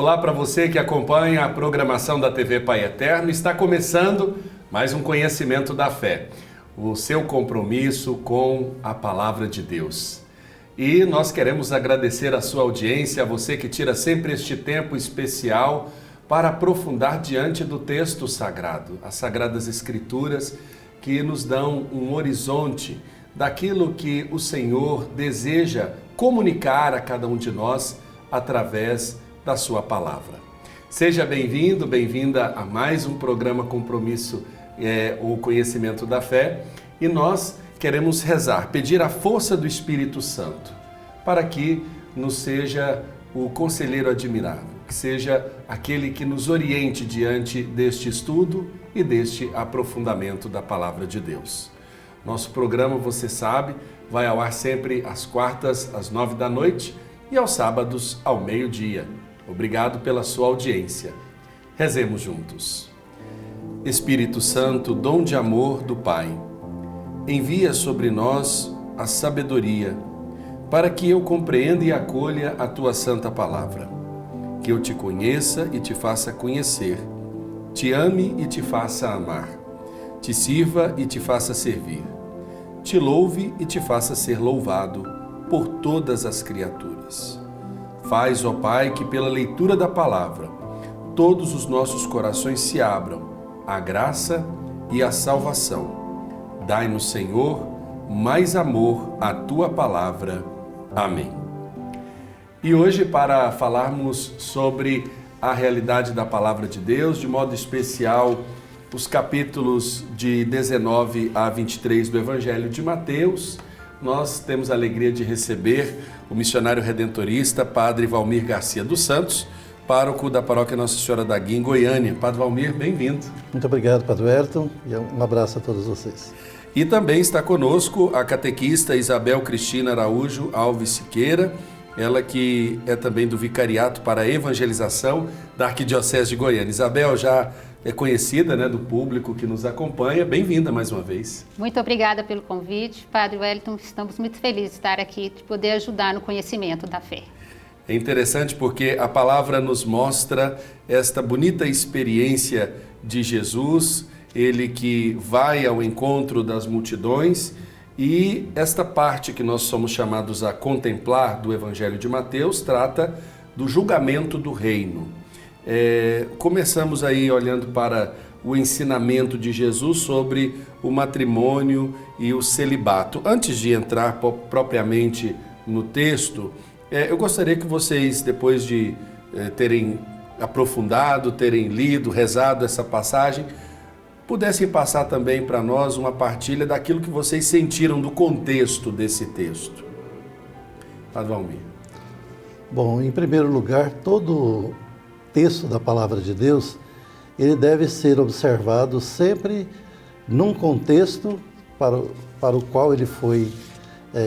Olá para você que acompanha a programação da TV Pai Eterno. Está começando mais um Conhecimento da Fé, o seu compromisso com a Palavra de Deus. E nós queremos agradecer a sua audiência, a você que tira sempre este tempo especial para aprofundar diante do texto sagrado, as Sagradas Escrituras que nos dão um horizonte daquilo que o Senhor deseja comunicar a cada um de nós através da sua palavra. Seja bem-vindo, bem-vinda a mais um programa Compromisso, o Conhecimento da Fé, e nós queremos rezar, pedir a força do Espírito Santo para que nos seja o conselheiro admirável, que seja aquele que nos oriente diante deste estudo e deste aprofundamento da Palavra de Deus. Nosso programa, você sabe, vai ao ar sempre às quartas, às 9 da noite e aos sábados ao meio-dia. Obrigado pela sua audiência. Rezemos juntos. Espírito Santo, dom de amor do Pai, envia sobre nós a sabedoria, para que eu compreenda e acolha a Tua Santa Palavra, que eu te conheça e te faça conhecer, te ame e te faça amar, te sirva e te faça servir, te louve e te faça ser louvado por todas as criaturas. Faz, ó Pai, que pela leitura da Palavra, todos os nossos corações se abram à graça e à salvação. Dai-nos, Senhor, mais amor à Tua Palavra. Amém. E hoje, para falarmos sobre a realidade da Palavra de Deus, de modo especial, os capítulos de 19 a 23 do Evangelho de Mateus, nós temos a alegria de receber o missionário redentorista, Padre Valmir Garcia dos Santos, pároco da Paróquia Nossa Senhora da Guia, em Goiânia. Padre Valmir, bem-vindo. Muito obrigado, Padre Wellington, e um abraço a todos vocês. E também está conosco a catequista Isabel Cristina Araújo Alves Siqueira, ela que é também do Vicariato para a Evangelização da Arquidiocese de Goiânia. Isabel já é conhecida, né, do público que nos acompanha. Bem-vinda mais uma vez. Muito obrigada pelo convite, Padre Wellington. Estamos muito felizes de estar aqui, de poder ajudar no conhecimento da fé. É interessante porque a palavra nos mostra esta bonita experiência de Jesus, ele que vai ao encontro das multidões, e esta parte que nós somos chamados a contemplar do Evangelho de Mateus trata do julgamento do reino. Começamos aí olhando para o ensinamento de Jesus sobre o matrimônio e o celibato. Antes de entrar propriamente no texto, eu gostaria que vocês, depois de terem aprofundado, terem lido, rezado essa passagem, pudessem passar também para nós uma partilha daquilo que vocês sentiram do contexto desse texto. Padre Valmir. Bom, em primeiro lugar, todo texto da Palavra de Deus, ele deve ser observado sempre num contexto para o qual ele foi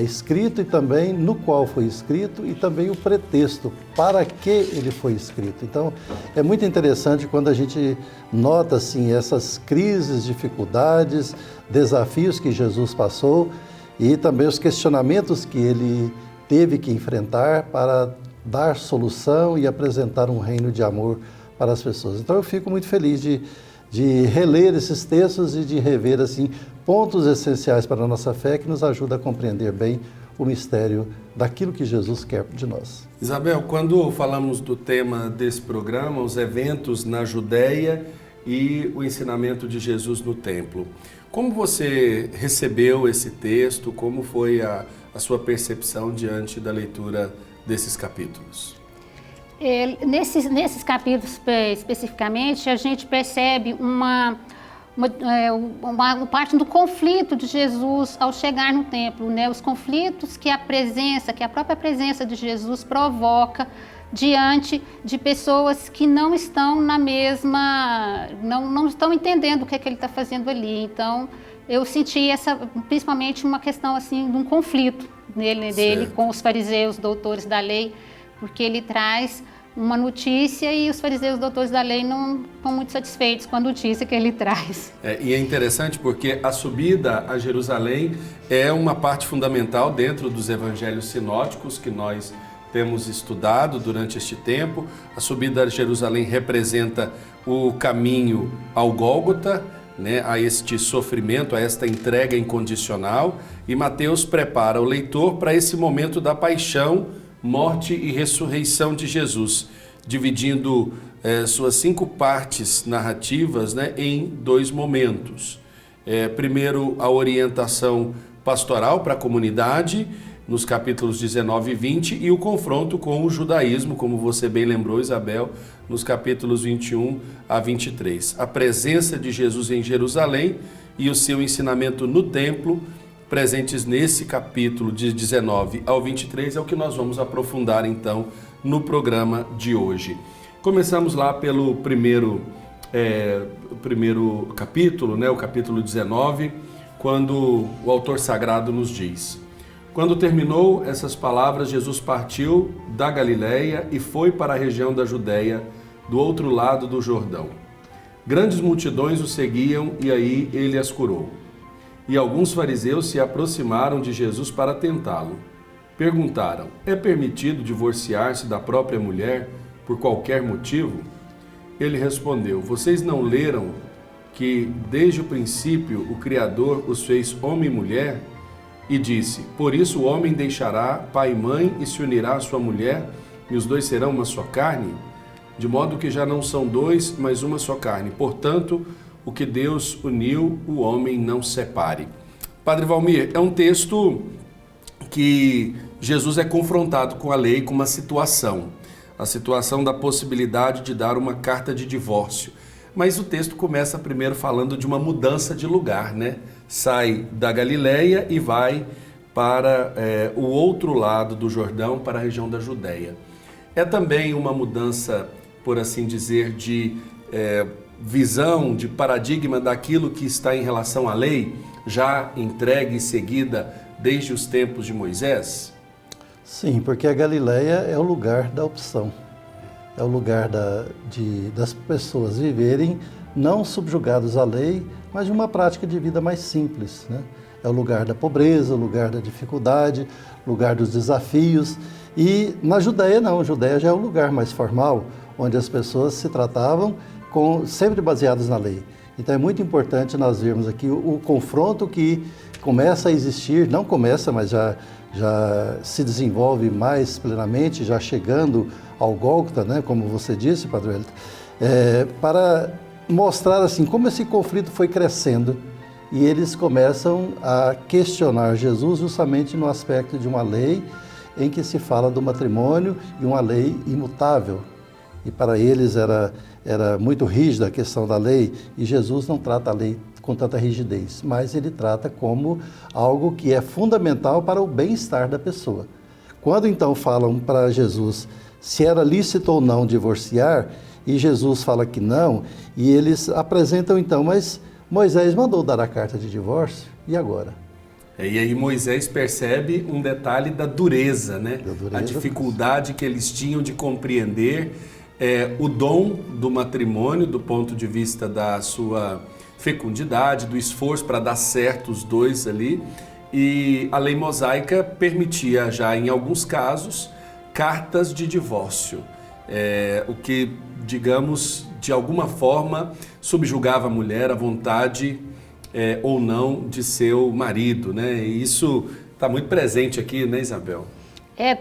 escrito e também no qual foi escrito e também o pretexto para que ele foi escrito. Então, é muito interessante quando a gente nota assim, essas crises, dificuldades, desafios que Jesus passou e também os questionamentos que ele teve que enfrentar para dar solução e apresentar um reino de amor para as pessoas. Então, eu fico muito feliz de reler esses textos e de rever assim, pontos essenciais para a nossa fé que nos ajuda a compreender bem o mistério daquilo que Jesus quer de nós. Isabel, quando falamos do tema desse programa, os eventos na Judéia e o ensinamento de Jesus no templo, como você recebeu esse texto? Como foi a sua percepção diante da leitura desses capítulos? Nesses capítulos especificamente, a gente percebe uma parte do conflito de Jesus ao chegar no templo, né? Os conflitos que a própria presença de Jesus provoca diante de pessoas que não estão não estão entendendo o que ele está fazendo ali. Então, eu senti principalmente uma questão assim de um conflito dele com os fariseus, doutores da lei, porque ele traz uma notícia e os fariseus doutores da lei não estão muito satisfeitos com a notícia que ele traz. E é interessante porque a subida a Jerusalém é uma parte fundamental dentro dos evangelhos sinóticos que nós temos estudado durante este tempo. A subida a Jerusalém representa o caminho ao Gólgota, né, a este sofrimento, a esta entrega incondicional, e Mateus prepara o leitor para esse momento da paixão, morte e ressurreição de Jesus, dividindo suas 5 partes narrativas, né, em 2 momentos. Primeiro, a orientação pastoral para a comunidade, nos capítulos 19 e 20, e o confronto com o judaísmo, como você bem lembrou, Isabel, nos capítulos 21 a 23. A presença de Jesus em Jerusalém e o seu ensinamento no templo, presentes nesse capítulo de 19 ao 23, é o que nós vamos aprofundar então no programa de hoje. Começamos lá pelo primeiro capítulo, né, o capítulo 19, quando o autor sagrado nos diz: quando terminou essas palavras, Jesus partiu da Galileia e foi para a região da Judéia, do outro lado do Jordão. Grandes multidões o seguiam e aí ele as curou. E alguns fariseus se aproximaram de Jesus para tentá-lo. Perguntaram: é permitido divorciar-se da própria mulher por qualquer motivo? Ele respondeu: vocês não leram que desde o princípio o Criador os fez homem e mulher? E disse: por isso o homem deixará pai e mãe e se unirá à sua mulher, e os dois serão uma só carne? De modo que já não são 2, mas uma só carne. Portanto, o que Deus uniu, o homem não separe. Padre Valmir, é um texto que Jesus é confrontado com a lei, com uma situação. A situação da possibilidade de dar uma carta de divórcio. Mas o texto começa primeiro falando de uma mudança de lugar, né? Sai da Galileia e vai para o outro lado do Jordão, para a região da Judéia. É também uma mudança, por assim dizer, de visão, de paradigma daquilo que está em relação à lei, já entregue e seguida desde os tempos de Moisés? Sim, porque a Galileia é o lugar da opção. É o lugar das pessoas viverem não subjugados à lei, mas de uma prática de vida mais simples, né? É o lugar da pobreza, o lugar da dificuldade, o lugar dos desafios. E na Judéia não, a Judéia já é um lugar mais formal, onde as pessoas se tratavam sempre baseadas na lei. Então é muito importante nós vermos aqui o confronto que começa a existir, não começa, mas já se desenvolve mais plenamente, já chegando ao Gólgota, né, como você disse, Padre Wellington, para mostrar assim como esse conflito foi crescendo e eles começam a questionar Jesus justamente no aspecto de uma lei em que se fala do matrimônio e uma lei imutável. E para eles era muito rígida a questão da lei, e Jesus não trata a lei com tanta rigidez, mas ele trata como algo que é fundamental para o bem-estar da pessoa. Quando então falam para Jesus se era lícito ou não divorciar, e Jesus fala que não, e eles apresentam então, mas Moisés mandou dar a carta de divórcio, e agora? E aí Moisés percebe um detalhe da dureza, né? A dificuldade que eles tinham de compreender o dom do matrimônio do ponto de vista da sua fecundidade, do esforço para dar certo os dois ali. E a lei mosaica permitia já em alguns casos cartas de divórcio, o que, digamos, de alguma forma subjugava a mulher à vontade ou não de seu marido, né? E isso está muito presente aqui, né, Isabel?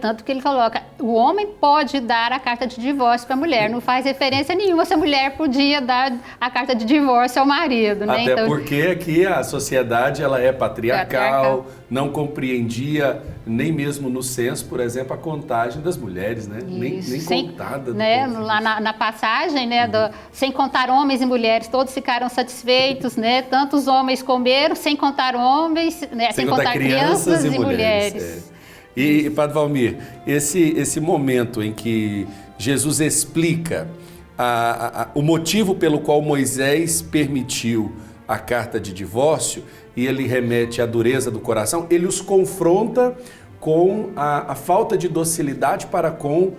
Tanto que ele coloca, o homem pode dar a carta de divórcio para a mulher, não faz referência nenhuma se a mulher podia dar a carta de divórcio ao marido, né? Até porque aqui a sociedade ela é patriarcal, não compreendia nem mesmo no censo, por exemplo, a contagem das mulheres, né? Nem contada. Né? Lá na passagem, né, sem contar homens e mulheres, todos ficaram satisfeitos, né? Tantos homens comeram, sem contar homens, né? sem contar crianças e mulheres. E, Padre Valmir, esse momento em que Jesus explica o motivo pelo qual Moisés permitiu a carta de divórcio, e ele remete à dureza do coração, ele os confronta com a falta de docilidade para com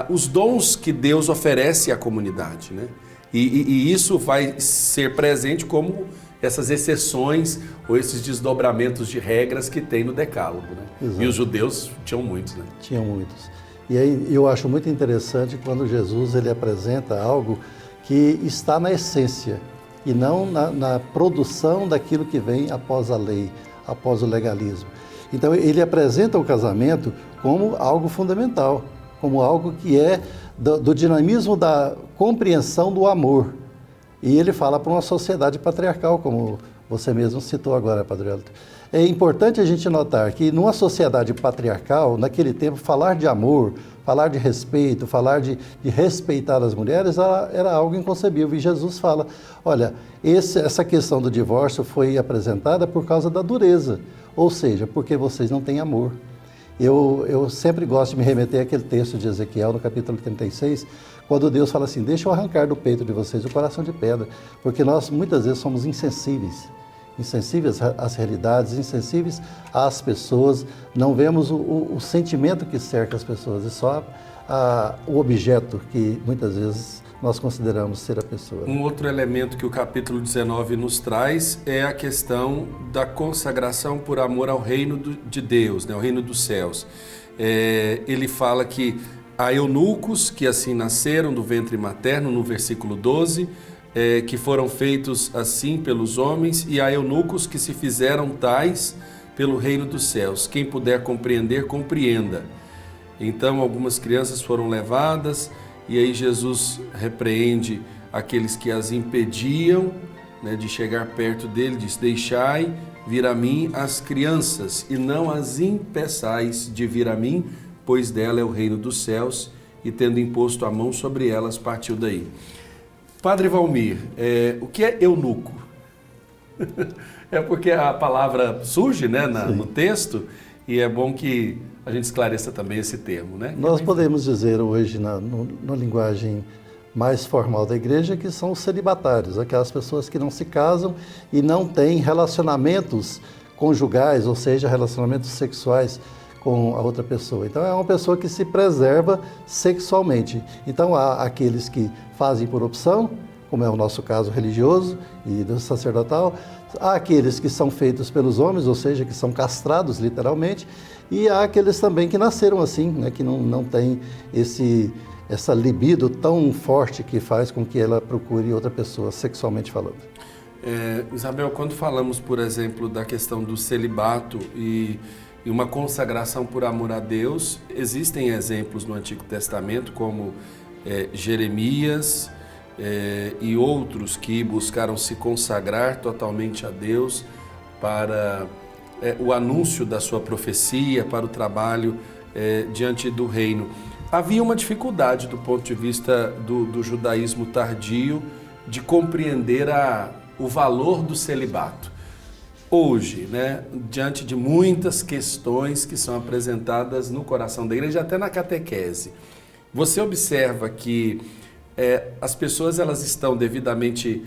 os dons que Deus oferece à comunidade, né? E isso vai ser presente como essas exceções ou esses desdobramentos de regras que tem no Decálogo, né? E os judeus tinham muitos, né? Tinham muitos. E aí eu acho muito interessante quando Jesus ele apresenta algo que está na essência e não na produção daquilo que vem após a lei, após o legalismo. Então ele apresenta o casamento como algo fundamental, como algo que é do dinamismo da compreensão do amor. E ele fala para uma sociedade patriarcal, como você mesmo citou agora, Padre Wellington. É importante a gente notar que numa sociedade patriarcal, naquele tempo, falar de amor, falar de respeito, falar de respeitar as mulheres era algo inconcebível. E Jesus fala, olha, essa questão do divórcio foi apresentada por causa da dureza, ou seja, porque vocês não têm amor. Eu sempre gosto de me remeter àquele texto de Ezequiel, no capítulo 36, quando Deus fala assim, deixa eu arrancar do peito de vocês o coração de pedra, porque nós muitas vezes somos insensíveis às realidades, insensíveis às pessoas, não vemos o sentimento que cerca as pessoas, e só o objeto que muitas vezes nós consideramos ser a pessoa. Um outro elemento que o capítulo 19 nos traz é a questão da consagração por amor ao reino de Deus, né, ao reino dos céus. Ele fala que há eunucos que assim nasceram do ventre materno, no versículo 12, que foram feitos assim pelos homens, e há eunucos que se fizeram tais pelo reino dos céus. Quem puder compreender, compreenda. Então algumas crianças foram levadas, e aí Jesus repreende aqueles que as impediam, né, de chegar perto dele, diz, deixai vir a mim as crianças, e não as impeçais de vir a mim, pois dela é o reino dos céus, e tendo imposto a mão sobre elas, partiu daí. Padre Valmir, o que é eunuco? É porque a palavra surge, né, no texto, e é bom que a gente esclareça também esse termo, né? Nós podemos dizer hoje, na linguagem mais formal da igreja, que são os celibatários, aquelas pessoas que não se casam e não têm relacionamentos conjugais, ou seja, relacionamentos sexuais com a outra pessoa. Então é uma pessoa que se preserva sexualmente. Então há aqueles que fazem por opção, como é o nosso caso religioso e do sacerdotal, há aqueles que são feitos pelos homens, ou seja, que são castrados literalmente, e há aqueles também que nasceram assim, né, que não têm essa libido tão forte que faz com que ela procure outra pessoa, sexualmente falando. Isabel, quando falamos, por exemplo, da questão do celibato e uma consagração por amor a Deus, existem exemplos no Antigo Testamento, como Jeremias e outros que buscaram se consagrar totalmente a Deus para o anúncio da sua profecia, para o trabalho diante do reino. Havia uma dificuldade do ponto de vista do judaísmo tardio de compreender o valor do celibato. Hoje, né, diante de muitas questões que são apresentadas no coração da igreja, até na catequese, você observa que as pessoas elas estão devidamente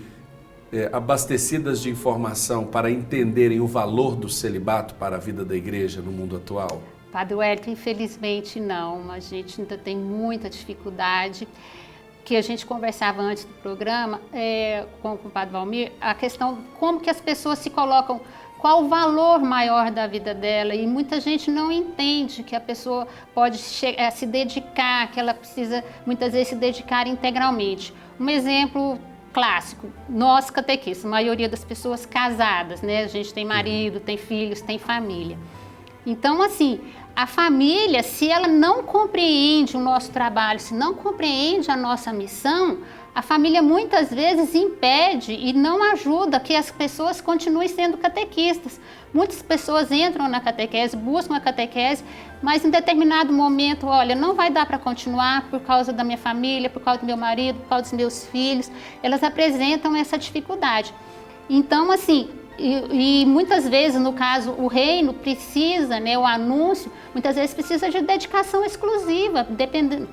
abastecidas de informação para entenderem o valor do celibato para a vida da igreja no mundo atual? Padre Wellington, infelizmente não, a gente ainda tem muita dificuldade. Que a gente conversava antes do programa com o Padre Valmir, a questão como que as pessoas se colocam, qual o valor maior da vida dela, e muita gente não entende que a pessoa pode se dedicar, que ela precisa muitas vezes se dedicar integralmente. Um exemplo clássico, nós catequistas, a maioria das pessoas casadas, né? A gente tem marido, tem filhos, tem família. Então, assim, a família, se ela não compreende o nosso trabalho, se não compreende a nossa missão, a família muitas vezes impede e não ajuda que as pessoas continuem sendo catequistas. Muitas pessoas entram na catequese, buscam a catequese, mas em determinado momento, olha, não vai dar para continuar por causa da minha família, por causa do meu marido, por causa dos meus filhos. Elas apresentam essa dificuldade. Então, assim, e muitas vezes, no caso, o reino precisa, né, o anúncio, muitas vezes precisa de dedicação exclusiva, dependendo,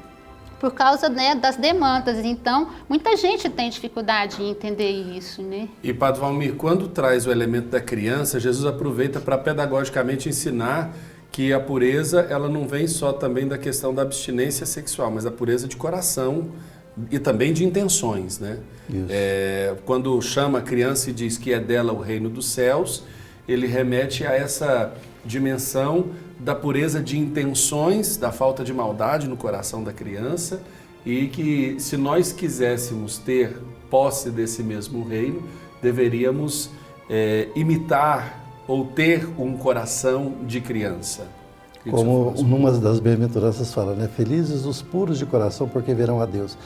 por causa, né, das demandas. Então, muita gente tem dificuldade em entender isso, né? E, Padre Valmir, quando traz o elemento da criança, Jesus aproveita para pedagogicamente ensinar que a pureza, ela não vem só também da questão da abstinência sexual, mas da pureza de coração e também de intenções, né? Quando chama a criança e diz que é dela o reino dos céus, ele remete a dimensão da pureza de intenções, da falta de maldade no coração da criança, e que se nós quiséssemos ter posse desse mesmo reino, deveríamos imitar ou ter um coração de criança. Como numa das bem-aventuranças fala, né? Felizes os puros de coração, porque verão a Deus.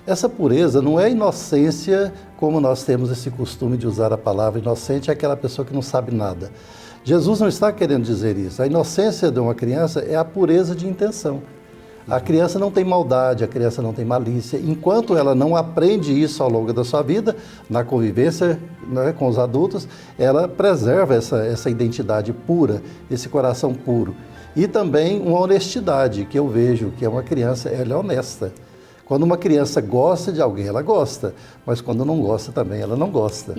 Essa pureza não é inocência, como nós temos esse costume de usar a palavra inocente, é aquela pessoa que não sabe nada. Jesus não está querendo dizer isso. A inocência de uma criança é a pureza de intenção. A criança não tem maldade, a criança não tem malícia. Enquanto ela não aprende isso ao longo da sua vida, na convivência, né, com os adultos, ela preserva essa identidade pura, esse coração puro. E também uma honestidade, que eu vejo que uma criança, ela é honesta. Quando uma criança gosta de alguém, ela gosta, mas quando não gosta também, ela não gosta.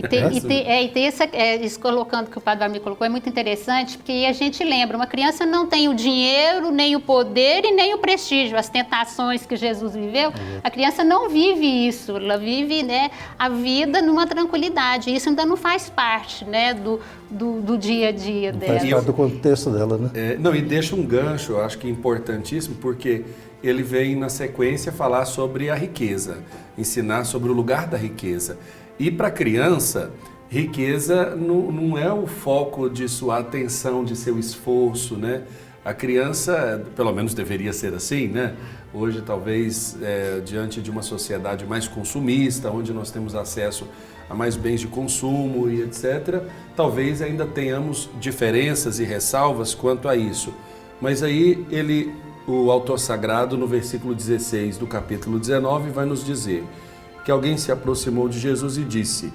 Isso colocando que o Padre Valmir colocou é muito interessante, porque a gente lembra, uma criança não tem o dinheiro, nem o poder e nem o prestígio, as tentações que Jesus viveu, a criança não vive isso, ela vive, né, a vida numa tranquilidade, isso ainda não faz parte, né, do dia a dia dela. Faz parte do contexto dela, né? E deixa um gancho, eu acho que importantíssimo, porque ele vem na sequência falar sobre a riqueza, ensinar sobre o lugar da riqueza. E para a criança, riqueza não é o foco de sua atenção, de seu esforço, né? A criança, pelo menos deveria ser assim, né? Hoje, talvez, diante de uma sociedade mais consumista, onde nós temos acesso a mais bens de consumo e etc., talvez ainda tenhamos diferenças e ressalvas quanto a isso. Mas aí o autor sagrado, no versículo 16 do capítulo 19, vai nos dizer que alguém se aproximou de Jesus e disse: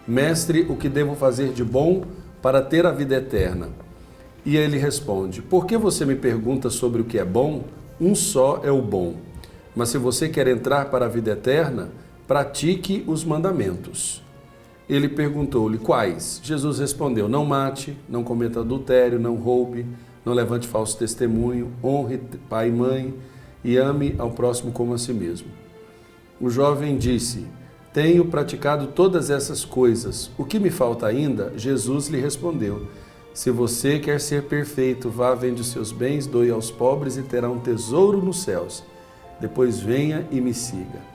Mestre, o que devo fazer de bom para ter a vida eterna? E ele responde: Por que você me pergunta sobre o que é bom? Um só é o bom. Mas se você quer entrar para a vida eterna, pratique os mandamentos. Ele perguntou-lhe: Quais? Jesus respondeu: Não mate, não cometa adultério, não roube, não levante falso testemunho, honre pai e mãe e ame ao próximo como a si mesmo. O jovem disse: Tenho praticado todas essas coisas. O que me falta ainda? Jesus lhe respondeu: Se você quer ser perfeito, vá, vende os seus bens, doe aos pobres e terá um tesouro nos céus. Depois venha e me siga.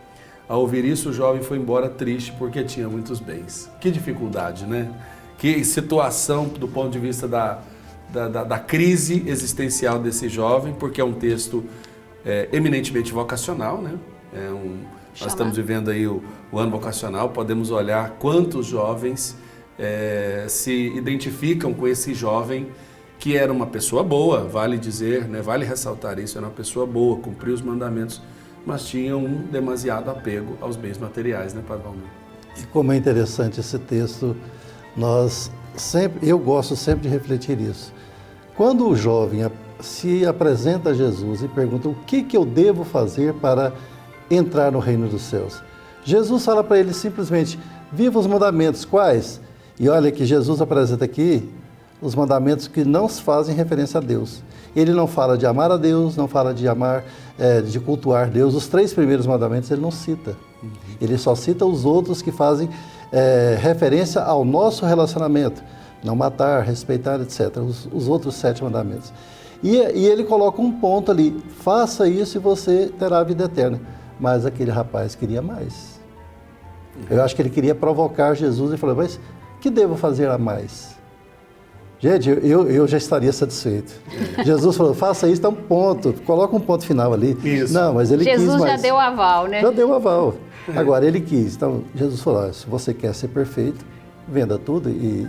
Ao ouvir isso, o jovem foi embora triste porque tinha muitos bens. Que dificuldade, né? Que situação do ponto de vista da crise existencial desse jovem, porque é um texto eminentemente vocacional, né? Nós estamos vivendo aí o ano vocacional, podemos olhar quantos jovens se identificam com esse jovem que era uma pessoa boa, vale dizer, né? Vale ressaltar isso, era uma pessoa boa, cumpriu os mandamentos, mas tinha um demasiado apego aos bens materiais, né, Padre Valmir? E como é interessante esse texto, eu gosto sempre de refletir isso. Quando o jovem se apresenta a Jesus e pergunta: o que eu devo fazer para entrar no reino dos céus? Jesus fala para ele simplesmente: viva os mandamentos. Quais? E olha que Jesus apresenta aqui os mandamentos que não fazem referência a Deus. Ele não fala de amar a Deus, não fala de de cultuar Deus. Os 3 primeiros mandamentos ele não cita. Ele só cita os outros que fazem referência ao nosso relacionamento. Não matar, respeitar, etc. Os outros 7 mandamentos. E ele coloca um ponto ali: faça isso e você terá a vida eterna. Mas aquele rapaz queria mais. Eu acho que ele queria provocar Jesus e falou: mas que devo fazer a mais? Gente, eu já estaria satisfeito. Jesus falou: faça isso, então ponto. Coloca um ponto final ali. Isso. Não, mas ele Jesus quis mais. já deu o aval, né? Já deu o aval. Agora ele quis. Então Jesus falou: se você quer ser perfeito, venda tudo e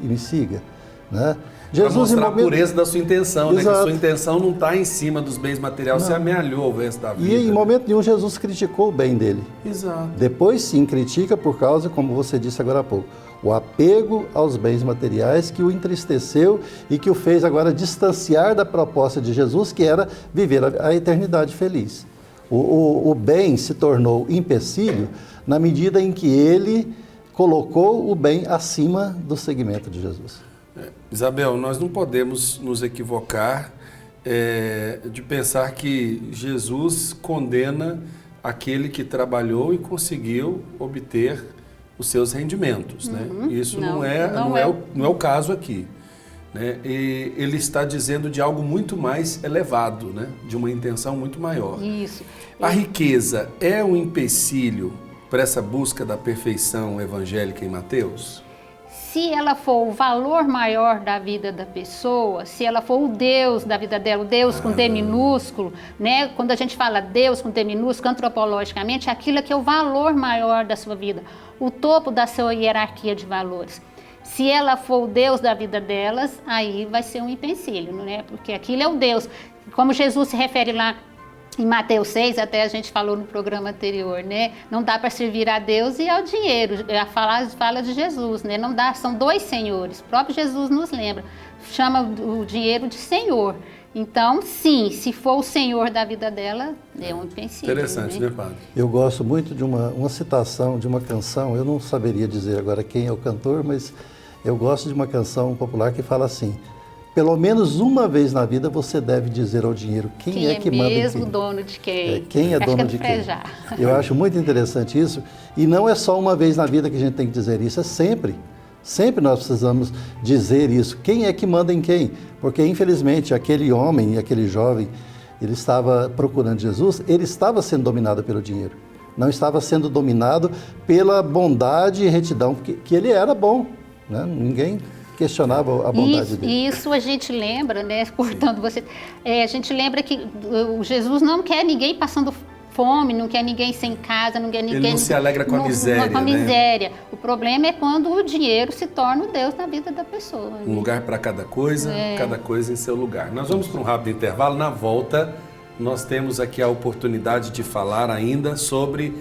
me siga, né? Para mostrar a pureza da sua intenção, né? Que a sua intenção não está em cima dos bens materiais, você amealhou o resto da vida. E em momento nenhum Jesus criticou o bem dele. Exato. Depois sim critica por causa, como você disse agora há pouco, o apego aos bens materiais que o entristeceu e que o fez agora distanciar da proposta de Jesus, que era viver a eternidade feliz. O bem se tornou empecilho na medida em que ele colocou o bem acima do segmento de Jesus. Isabel, nós não podemos nos equivocar de pensar que Jesus condena aquele que trabalhou e conseguiu obter os seus rendimentos, né? Isso não é o caso aqui. né? E ele está dizendo de algo muito mais elevado, né? De uma intenção muito maior. Isso. A riqueza é um empecilho para essa busca da perfeição evangélica em Mateus? Se ela for o valor maior da vida da pessoa, se ela for o Deus da vida dela, o Deus com D minúsculo, né? Quando a gente fala Deus com D minúsculo, antropologicamente, aquilo é que é o valor maior da sua vida, o topo da sua hierarquia de valores. Se ela for o Deus da vida delas, aí vai ser um empecilho, né? Porque aquilo é o Deus. Como Jesus se refere lá em Mateus 6, até a gente falou no programa anterior, né? Não dá para servir a Deus e ao dinheiro. Fala de Jesus, né? Não dá, são dois senhores. O próprio Jesus nos lembra. Chama o dinheiro de senhor. Então, sim, se for o senhor da vida dela, é um empecilho. Interessante, né, padre? Eu gosto muito de uma citação de uma canção, eu não saberia dizer agora quem é o cantor, mas eu gosto de uma canção popular que fala assim: pelo menos uma vez na vida você deve dizer ao dinheiro quem é que manda em quem. Mesmo dono de quem? Quem é dono de quem. Eu acho muito interessante isso. E não é só uma vez na vida que a gente tem que dizer isso, é sempre. Sempre nós precisamos dizer isso. Quem é que manda em quem? Porque, infelizmente, aquele homem, aquele jovem, ele estava procurando Jesus, ele estava sendo dominado pelo dinheiro. Não estava sendo dominado pela bondade e retidão, que ele era bom, né? Ninguém questionava a bondade dele. Isso a gente lembra, né? Cortando você, a gente lembra que o Jesus não quer ninguém passando fome, não quer ninguém sem casa, não quer ninguém... Ele não se alegra com a miséria, com a né? miséria. O problema é quando o dinheiro se torna o Deus na vida da pessoa. Né? Um lugar para cada coisa em seu lugar. Nós vamos para um rápido intervalo. Na volta, nós temos aqui a oportunidade de falar ainda sobre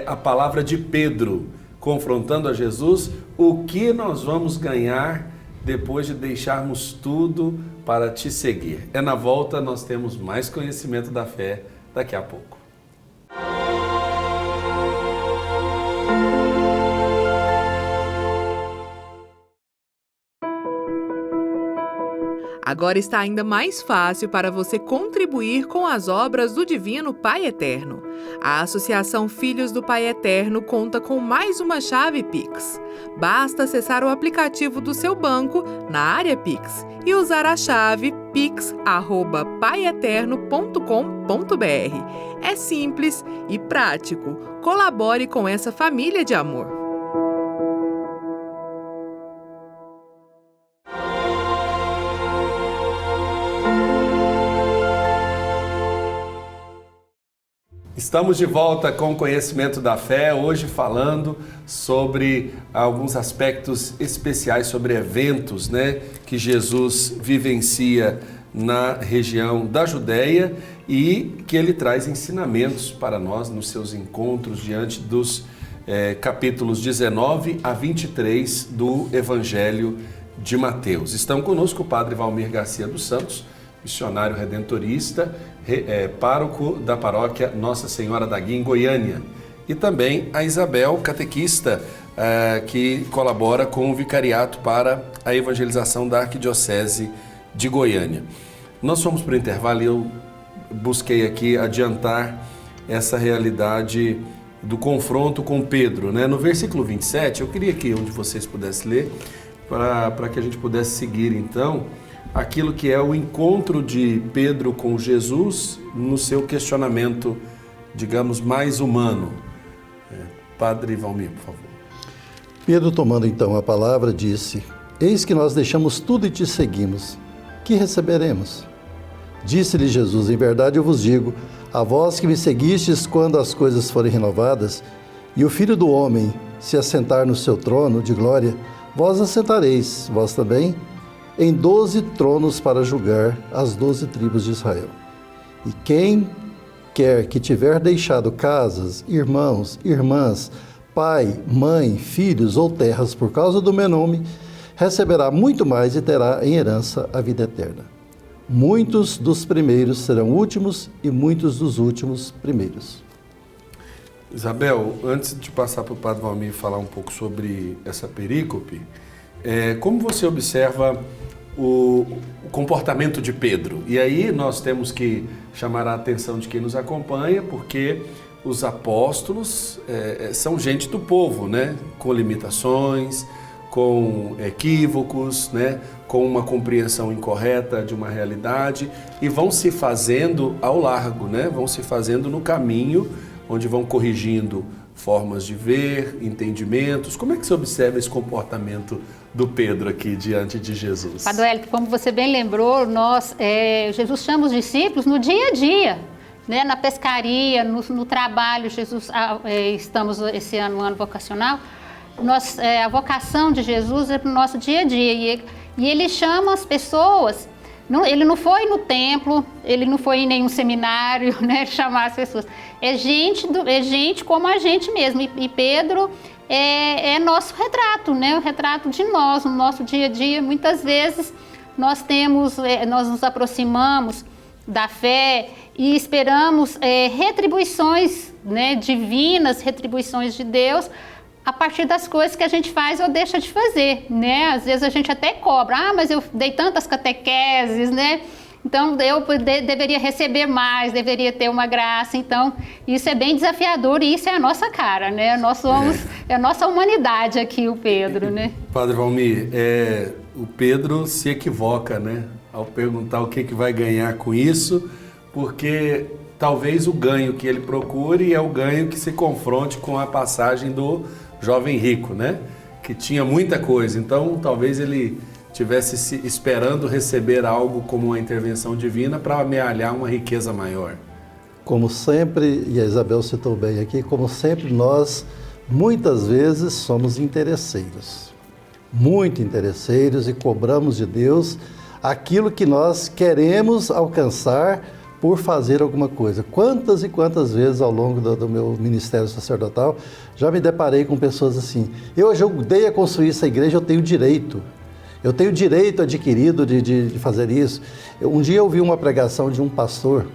a palavra de Pedro, confrontando a Jesus, o que nós vamos ganhar depois de deixarmos tudo para te seguir. Na volta, nós temos mais conhecimento da fé daqui a pouco. Agora está ainda mais fácil para você contribuir com as obras do Divino Pai Eterno. A Associação Filhos do Pai Eterno conta com mais uma chave Pix. Basta acessar o aplicativo do seu banco na área Pix e usar a chave pix@paieterno.com.br. É simples e prático. Colabore com essa família de amor. Estamos de volta com o Conhecimento da Fé, hoje falando sobre alguns aspectos especiais, sobre eventos, né, que Jesus vivencia na região da Judéia e que ele traz ensinamentos para nós nos seus encontros diante dos capítulos 19 a 23 do Evangelho de Mateus. Estão conosco o padre Valmir Garcia dos Santos, missionário redentorista, pároco da paróquia Nossa Senhora da Guia, em Goiânia. E também a Isabel, catequista, que colabora com o vicariato para a evangelização da Arquidiocese de Goiânia. Nós fomos para o intervalo e eu busquei aqui adiantar essa realidade do confronto com Pedro, né? No versículo 27, eu queria que um de vocês pudesse ler, para que a gente pudesse seguir então aquilo que é o encontro de Pedro com Jesus no seu questionamento, digamos, mais humano. Padre Valmir, por favor. Pedro, tomando então a palavra, disse: eis que nós deixamos tudo e te seguimos. Que receberemos? Disse-lhe Jesus: em verdade eu vos digo, a vós que me seguistes, quando as coisas forem renovadas, e o Filho do Homem se assentar no seu trono de glória, vós assentareis, vós também, em 12 tronos para julgar as 12 tribos de Israel. E quem quer que tiver deixado casas, irmãos, irmãs, pai, mãe, filhos ou terras por causa do meu nome, receberá muito mais e terá em herança a vida eterna. Muitos dos primeiros serão últimos e muitos dos últimos primeiros. Isabel, antes de passar para o padre Valmir falar um pouco sobre essa perícope, como você observa o comportamento de Pedro? E aí nós temos que chamar a atenção de quem nos acompanha, porque os apóstolos são gente do povo, né? Com limitações, com equívocos, né? Com uma compreensão incorreta de uma realidade, e vão se fazendo ao largo, né? Vão se fazendo no caminho, onde vão corrigindo formas de ver, entendimentos. Como é que você observa esse comportamento do Pedro aqui diante de Jesus? Padre Wellington, como você bem lembrou, Jesus chama os discípulos no dia a dia, né? Na pescaria, no trabalho. Estamos esse ano, no ano vocacional, a vocação de Jesus é para o nosso dia a dia, e ele chama as pessoas. Ele não foi no templo, ele não foi em nenhum seminário, né, chamar as pessoas. É gente como a gente mesmo. E Pedro é nosso retrato, né? O retrato de nós, no nosso dia a dia. Muitas vezes nós nos aproximamos da fé e esperamos retribuições, né, divinas, retribuições de Deus, a partir das coisas que a gente faz ou deixa de fazer, né? Às vezes a gente até cobra, mas eu dei tantas catequeses, né? Então eu deveria receber mais, deveria ter uma graça. Então isso é bem desafiador e isso é a nossa cara, né? Nós somos, é a nossa humanidade aqui, o Pedro, né? Padre Valmir, o Pedro se equivoca, né? Ao perguntar o que vai ganhar com isso, porque talvez o ganho que ele procure é o ganho que se confronte com a passagem do jovem rico, né? Que tinha muita coisa, então talvez ele tivesse esperando receber algo como uma intervenção divina para amealhar uma riqueza maior. Como sempre, e a Isabel citou bem aqui, como sempre nós muitas vezes somos interesseiros, muito interesseiros, e cobramos de Deus aquilo que nós queremos alcançar por fazer alguma coisa. Quantas e quantas vezes ao longo do meu ministério sacerdotal já me deparei com pessoas assim: eu ajudei a construir essa igreja, eu tenho direito adquirido de fazer isso. Um dia eu vi uma pregação de um pastor,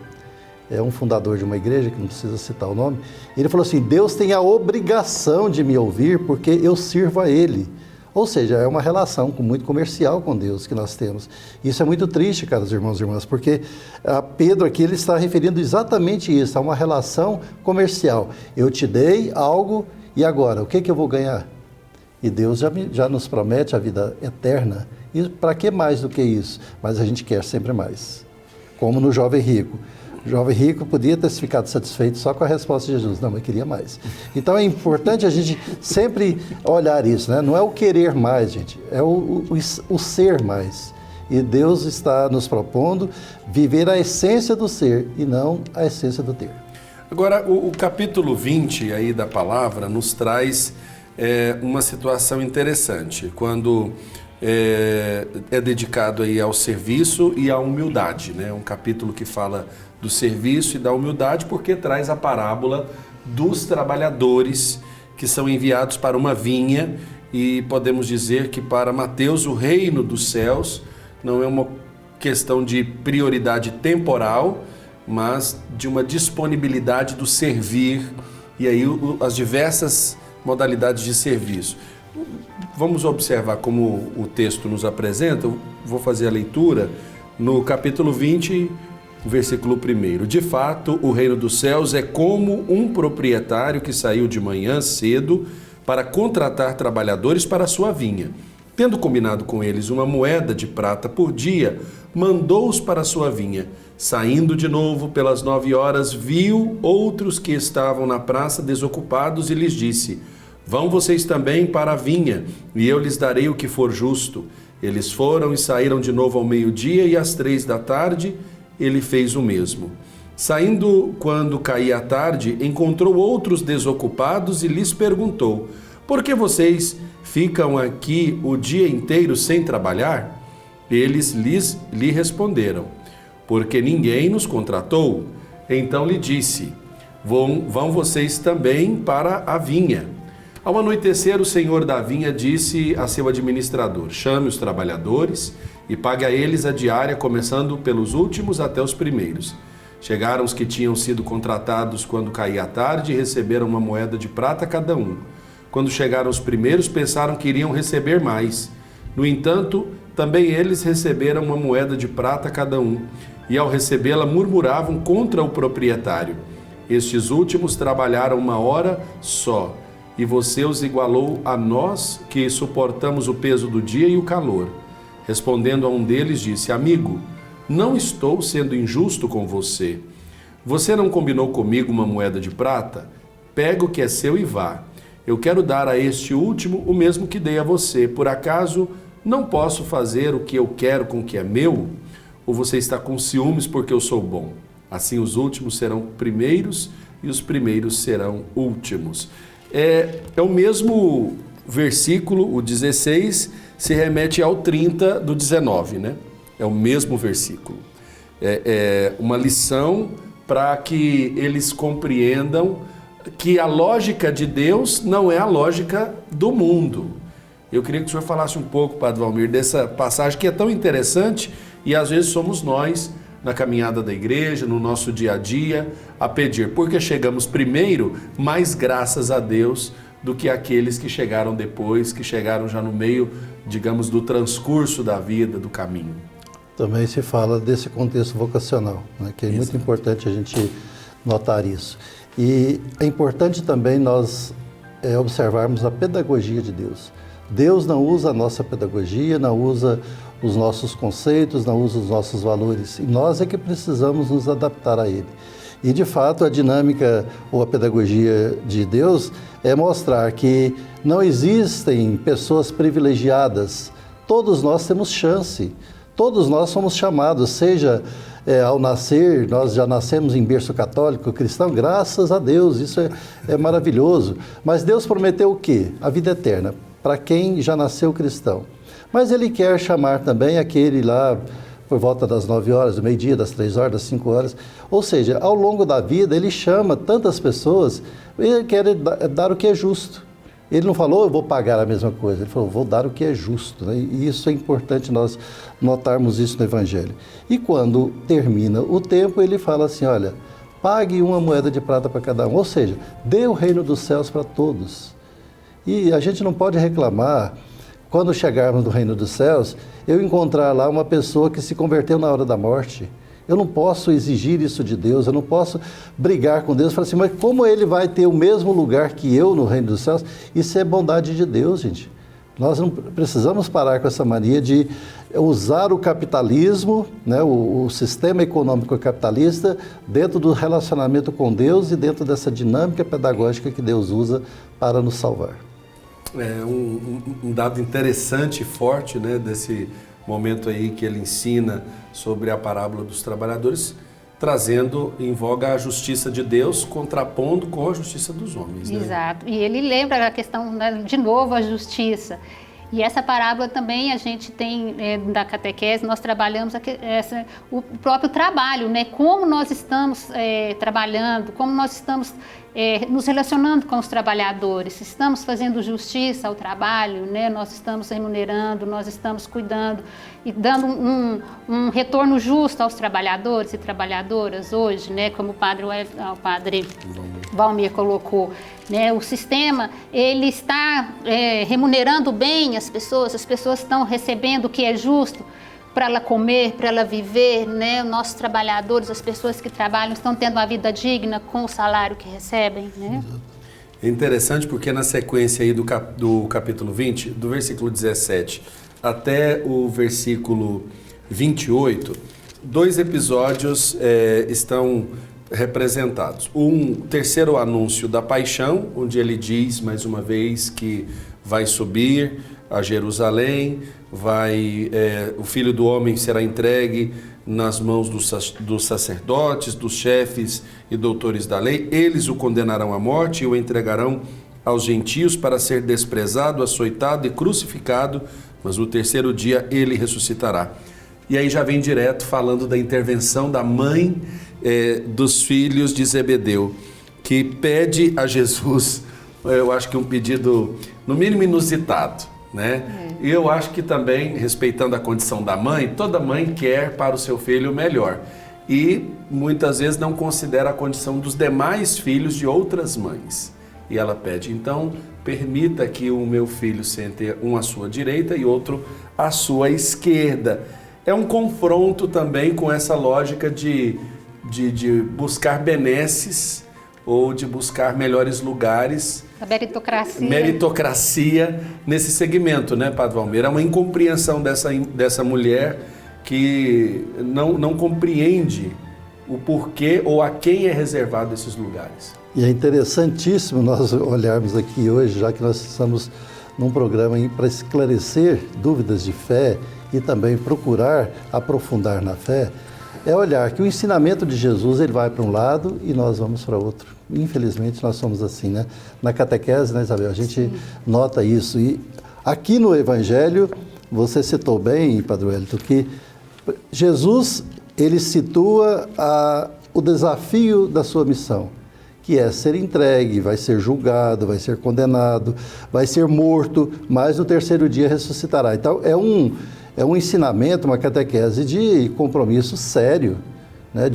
um fundador de uma igreja, que não precisa citar o nome, e ele falou assim: Deus tem a obrigação de me ouvir porque eu sirvo a Ele. Ou seja, é uma relação muito comercial com Deus que nós temos. Isso é muito triste, caros irmãos e irmãs, porque Pedro aqui ele está referindo exatamente isso, a uma relação comercial. Eu te dei algo e agora, o que eu vou ganhar? E Deus já nos promete a vida eterna. E para que mais do que isso? Mas a gente quer sempre mais. Como no jovem rico. O jovem rico podia ter ficado satisfeito só com a resposta de Jesus. Não, mas queria mais. Então é importante a gente sempre olhar isso, né? Não é o querer mais, gente. É o ser mais. E Deus está nos propondo viver a essência do ser e não a essência do ter. Agora, o capítulo 20 aí da palavra nos traz uma situação interessante, quando é dedicado aí ao serviço e à humildade, né? Um capítulo que fala do serviço e da humildade, porque traz a parábola dos trabalhadores que são enviados para uma vinha, e podemos dizer que para Mateus o reino dos céus não é uma questão de prioridade temporal, mas de uma disponibilidade do servir, e aí as diversas modalidades de serviço. Vamos observar como o texto nos apresenta. Eu vou fazer a leitura no capítulo 20, versículo 1. De fato, o reino dos céus é como um proprietário que saiu de manhã cedo para contratar trabalhadores para a sua vinha. Tendo combinado com eles uma moeda de prata por dia, mandou-os para a sua vinha. Saindo de novo pelas 9 horas, viu outros que estavam na praça desocupados e lhes disse: vão vocês também para a vinha, e eu lhes darei o que for justo. Eles foram e saíram de novo ao meio-dia, e às 3 da tarde ele fez o mesmo. Saindo quando caía a tarde, encontrou outros desocupados e lhes perguntou: por que vocês ficam aqui o dia inteiro sem trabalhar? Eles lhe responderam: porque ninguém nos contratou. Então lhe disse: vão vocês também para a vinha. Ao anoitecer, o senhor da vinha disse a seu administrador: chame os trabalhadores e pague a eles a diária, começando pelos últimos até os primeiros. Chegaram os que tinham sido contratados quando caía a tarde e receberam uma moeda de prata cada um. Quando chegaram os primeiros, pensaram que iriam receber mais. No entanto, também eles receberam uma moeda de prata cada um, e ao recebê-la murmuravam contra o proprietário. Estes últimos trabalharam 1 hora só, e você os igualou a nós que suportamos o peso do dia e o calor. Respondendo a um deles, disse: amigo, não estou sendo injusto com você. Você não combinou comigo uma moeda de prata? Pega o que é seu e vá. Eu quero dar a este último o mesmo que dei a você. Por acaso não posso fazer o que eu quero com o que é meu? Ou você está com ciúmes porque eu sou bom? Assim os últimos serão primeiros e os primeiros serão últimos. É o mesmo versículo, o 16, se remete ao 30 do 19, né? É o mesmo versículo. É uma lição para que eles compreendam que a lógica de Deus não é a lógica do mundo. Eu queria que o senhor falasse um pouco, Padre Valmir, dessa passagem que é tão interessante e às vezes somos nós, na caminhada da igreja, no nosso dia a dia, a pedir, porque chegamos primeiro, mais graças a Deus do que aqueles que chegaram depois, que chegaram já no meio, digamos, do transcurso da vida, do caminho. Também se fala desse contexto vocacional, né, que é muito importante a gente notar isso. E é importante também nós observarmos a pedagogia de Deus. Deus não usa a nossa pedagogia, não usa os nossos conceitos, não usa os nossos valores. E nós é que precisamos nos adaptar a Ele. E, de fato, a dinâmica ou a pedagogia de Deus é mostrar que não existem pessoas privilegiadas. Todos nós temos chance. Todos nós somos chamados, seja ao nascer, nós já nascemos em berço católico, cristão, graças a Deus, isso é maravilhoso. Mas Deus prometeu o quê? A vida eterna, para quem já nasceu cristão. Mas Ele quer chamar também aquele lá, por volta das 9 horas, do meio-dia, das 3 horas, das 5 horas. Ou seja, ao longo da vida, Ele chama tantas pessoas, Ele quer dar o que é justo. Ele não falou, eu vou pagar a mesma coisa. Ele falou, vou dar o que é justo. Né? E isso é importante nós notarmos isso no Evangelho. E quando termina o tempo, Ele fala assim, olha, pague uma moeda de prata para cada um. Ou seja, dê o reino dos céus para todos. E a gente não pode reclamar, quando chegarmos no reino dos céus, eu encontrar lá uma pessoa que se converteu na hora da morte. Eu não posso exigir isso de Deus, eu não posso brigar com Deus e falar assim, mas como ele vai ter o mesmo lugar que eu no reino dos céus? Isso é bondade de Deus, gente. Nós não precisamos parar com essa mania de usar o capitalismo, né, o sistema econômico capitalista, dentro do relacionamento com Deus e dentro dessa dinâmica pedagógica que Deus usa para nos salvar. É um dado interessante e forte, né, desse momento aí que ele ensina sobre a parábola dos trabalhadores, trazendo em voga a justiça de Deus, contrapondo com a justiça dos homens. Né? Exato. E ele lembra a questão, né, de novo, a justiça. E essa parábola também a gente tem, da catequese, nós trabalhamos o próprio trabalho, né? Como nós estamos trabalhando, como nós estamos nos relacionando com os trabalhadores, estamos fazendo justiça ao trabalho, né? Nós estamos remunerando, nós estamos cuidando e dando um retorno justo aos trabalhadores e trabalhadoras hoje, né? Como o padre Valmir colocou, né? O sistema, ele está remunerando bem as pessoas estão recebendo o que é justo para ela comer, para ela viver, né? Nossos trabalhadores, as pessoas que trabalham, estão tendo uma vida digna com o salário que recebem, né? É interessante porque na sequência aí do capítulo 20, do versículo 17 até o versículo 28, 2 episódios estão representados. Um terceiro anúncio da paixão, onde ele diz mais uma vez que vai subir a Jerusalém, o Filho do Homem será entregue nas mãos dos sacerdotes, dos chefes e doutores da lei. Eles o condenarão à morte e o entregarão aos gentios para ser desprezado, açoitado e crucificado, mas no terceiro dia ele ressuscitará. E aí já vem direto falando da intervenção da mãe dos filhos de Zebedeu, que pede a Jesus, eu acho que um pedido no mínimo inusitado, né? E eu acho que também, respeitando a condição da mãe, toda mãe quer para o seu filho o melhor e muitas vezes não considera a condição dos demais filhos de outras mães. E ela pede, então, permita que o meu filho sente um à sua direita e outro à sua esquerda. É um confronto também com essa lógica de buscar benesses ou de buscar melhores lugares. A meritocracia. Meritocracia nesse segmento, né, Padre Valmir? É uma incompreensão dessa mulher que não compreende o porquê ou a quem é reservado esses lugares. E é interessantíssimo nós olharmos aqui hoje, já que nós estamos num programa para esclarecer dúvidas de fé e também procurar aprofundar na fé, é olhar que o ensinamento de Jesus ele vai para um lado e nós vamos para outro. Infelizmente nós somos assim, né? Na catequese, né, Isabel? A gente nota isso. E aqui no Evangelho, você citou bem, Padre Wellington, que Jesus ele situa o desafio da sua missão, que é ser entregue, vai ser julgado, vai ser condenado, vai ser morto, mas no terceiro dia ressuscitará. Então é um ensinamento, uma catequese de compromisso sério, né?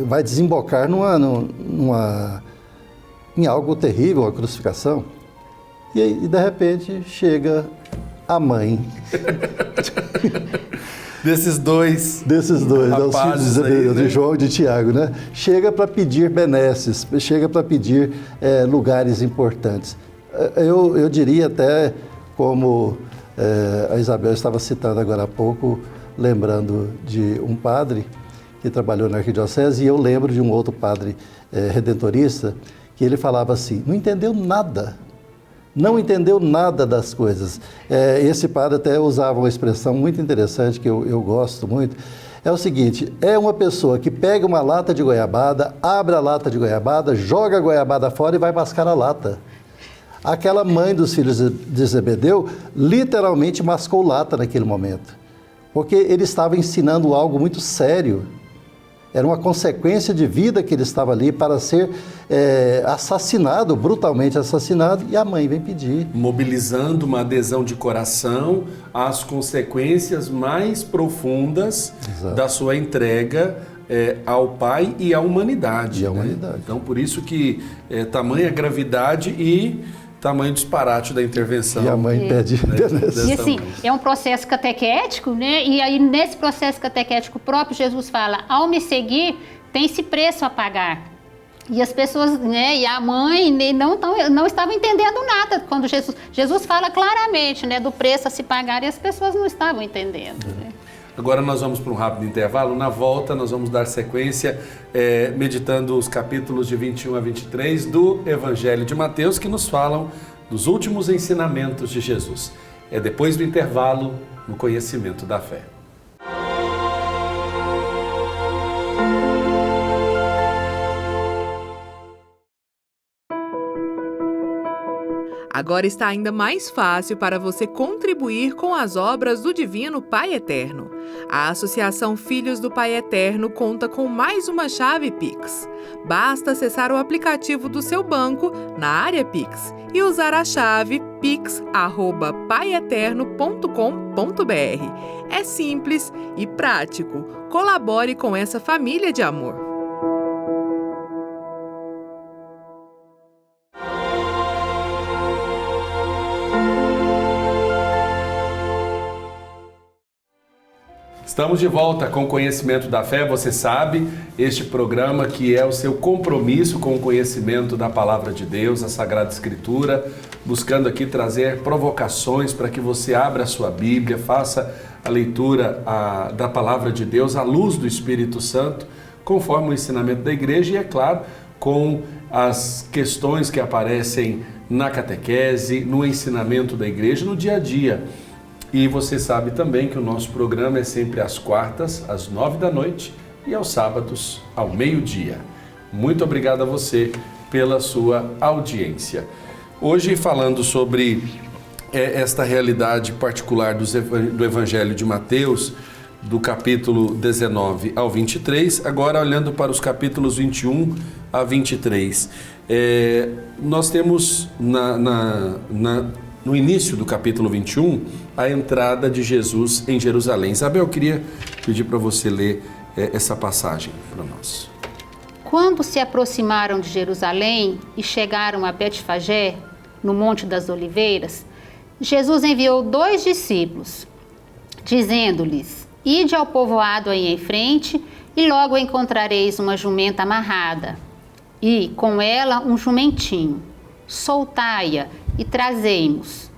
Vai desembocar em algo terrível, a crucificação. E de repente chega a mãe. Desses dois rapazes, os filhos de João e de Tiago, né? Chega para pedir benesses, chega para pedir lugares importantes. Eu diria até, como a Isabel estava citando agora há pouco, lembrando de um padre que trabalhou na arquidiocese, e eu lembro de um outro padre redentorista, que ele falava assim, não entendeu nada das coisas. Esse padre até usava uma expressão muito interessante, que eu gosto muito, é o seguinte, é uma pessoa que pega uma lata de goiabada, abre a lata de goiabada, joga a goiabada fora e vai mascar a lata. Aquela mãe dos filhos de Zebedeu literalmente mascou lata naquele momento, porque ele estava ensinando algo muito sério. Era uma consequência de vida que ele estava ali para ser assassinado, brutalmente assassinado, e a mãe vem pedir. Mobilizando uma adesão de coração às consequências mais profundas da sua entrega ao Pai e à humanidade. Então, por isso que tamanha gravidade e tamanho disparate da intervenção. E a mãe pede. E assim, é um processo catequético, né? E aí nesse processo catequético o próprio Jesus fala, ao me seguir, tem esse preço a pagar. E as pessoas, né, e a mãe não estavam entendendo nada quando Jesus fala claramente, né, do preço a se pagar, e as pessoas não estavam entendendo, né? Agora nós vamos para um rápido intervalo. Na volta nós vamos dar sequência meditando os capítulos de 21 a 23 do Evangelho de Mateus, que nos falam dos últimos ensinamentos de Jesus. É depois do intervalo no Conhecimento da Fé. Agora está ainda mais fácil para você contribuir com as obras do Divino Pai Eterno. A Associação Filhos do Pai Eterno conta com mais uma chave Pix. Basta acessar o aplicativo do seu banco na área Pix e usar a chave pix@paieterno.com.br. É simples e prático. Colabore com essa família de amor. Estamos de volta com o Conhecimento da Fé. Você sabe, este programa que é o seu compromisso com o conhecimento da Palavra de Deus, a Sagrada Escritura, buscando aqui trazer provocações para que você abra a sua Bíblia, faça a leitura da Palavra de Deus à luz do Espírito Santo, conforme o ensinamento da Igreja e, é claro, com as questões que aparecem na catequese, no ensinamento da Igreja, no dia a dia. E você sabe também que o nosso programa é sempre às quartas, às 9 da noite e aos sábados, ao meio-dia. Muito obrigado a você pela sua audiência. Hoje, falando sobre esta realidade particular do Evangelho de Mateus, do capítulo 19 ao 23, agora olhando para os capítulos 21 a 23. Nós temos no início do capítulo 21, a entrada de Jesus em Jerusalém. Isabel, eu queria pedir para você ler essa passagem para nós. Quando se aproximaram de Jerusalém e chegaram a Betfagé, no Monte das Oliveiras, Jesus enviou 2 discípulos, dizendo-lhes, ide ao povoado aí em frente, E logo encontrareis uma jumenta amarrada, e com ela um jumentinho. Soltai-a e trazei-nos.